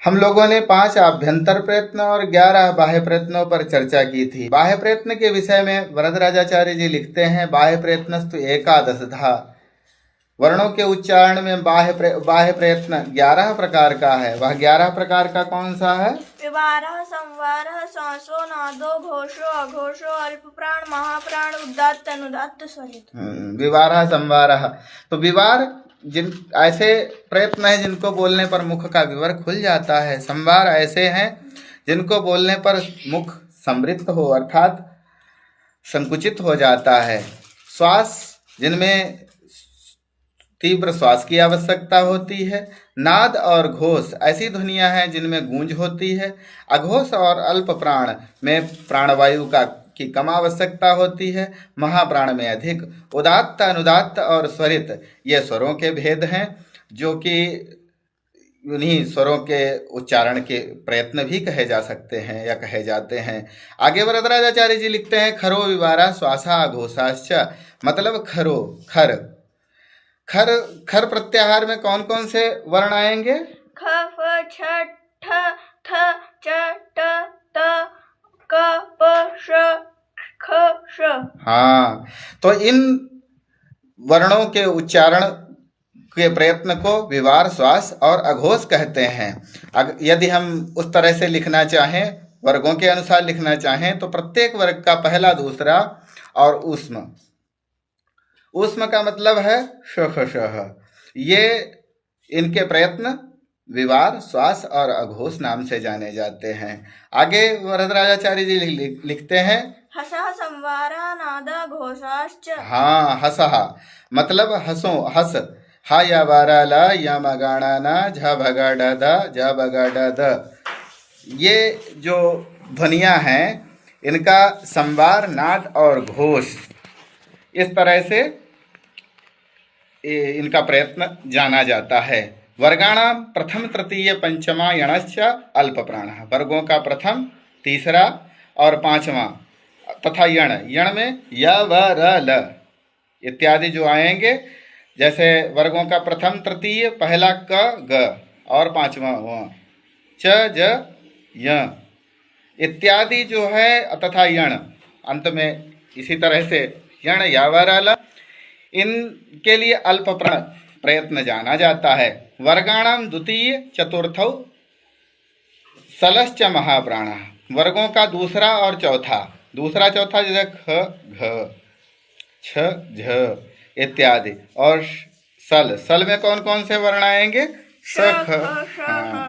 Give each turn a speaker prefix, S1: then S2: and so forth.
S1: हम लोगों ने 5 आभ्यंतर प्रयत्न और 11 बाह्य प्रयत्नों पर चर्चा की थी। बाह्य प्रयत्न के विषय में वरदराजाचार्य जी लिखते हैं, बाह्य प्रयत्नस्तु एकादशधा। वर्णों के उच्चारण में बाह्य प्रयत्न 11 प्रकार का है। वह 11 प्रकार का कौन सा है?
S2: विवारः, संवारः, सांसो, नादो, घोषो, अघोषो, अल्पप्राण, महाप्राण, उदात्त, अनुदात्त, स्वरित।
S1: विवारः, संवारः। तो विवार जिन ऐसे प्रयत्न है जिनको बोलने पर मुख का विवर खुल जाता है। संवार ऐसे हैं जिनको बोलने पर मुख समृद्ध हो अर्थात संकुचित हो जाता है। श्वास जिनमें तीव्र श्वास की आवश्यकता होती है। नाद और घोष ऐसी ध्वनियां हैं जिनमें गूंज होती है। अघोष और अल्प प्राण में प्राणवायु की कम आवश्यकता होती है, महाप्राण में अधिक। उदात्त, अनुदात्त और स्वरित ये स्वरों के भेद हैं, जो कि उन्हीं स्वरों के उच्चारण के प्रयत्न भी कहे जा सकते हैं या कहे जाते हैं। आगे वरदराजाचार्य जी लिखते हैं, खरो विवारा श्वासा अघोषाश्च। मतलब खरो, खर खर खर प्रत्याहार में कौन कौन से वर्ण आएंगे?
S2: ख, फ, छ, ठ, थ, च, ट, त, क, प, श, ख, श।
S1: हाँ, तो इन वर्णों के उच्चारण के प्रयत्न को विवार, श्वास और अघोष कहते हैं। यदि हम उस तरह से लिखना चाहें, वर्गों के अनुसार लिखना चाहें, तो प्रत्येक वर्ग का पहला, दूसरा और ऊष्म। ऊष्म का मतलब है श। ये इनके प्रयत्न विवार, श्वास और अघोष नाम से जाने जाते हैं। आगे वरदराजाचार्य जी लिखते हैं,
S2: हसः, संवारः, नादः, घोषाश्च।
S1: हाँ, हसहा मतलब हसो, हस। हा या वारा ला या मगाड़ा ना झा भगा डा दा जा बगा डा द। ये जो ध्वनियां हैं इनका संवार, नाद और घोष इस तरह से इनका प्रयत्न जाना जाता है। वर्गाणाम प्रथम, तृतीय, पंचमा यणश्च अल्प प्राण। वर्गों का प्रथम, तीसरा और पांचवा तथा यण। यण में य, व, र, ल इत्यादि जो आएंगे, जैसे वर्गों का प्रथम, तृतीय, पहला क, ग और पांचवा व, च, ज, य इत्यादि जो है, तथा यण अंत में इसी तरह से यण, या, व, र, ल इनके लिए अल्प प्राण प्रयत्न जाना जाता है। वर्गाणाम द्वितीय, चतुर्थौ सलश्च महाप्राण। वर्गों का दूसरा और चौथा, दूसरा चौथा जैसे ख, घ, छ, झ इत्यादि। और सल में कौन कौन से वर्ण आएंगे? स, ख, हाँ।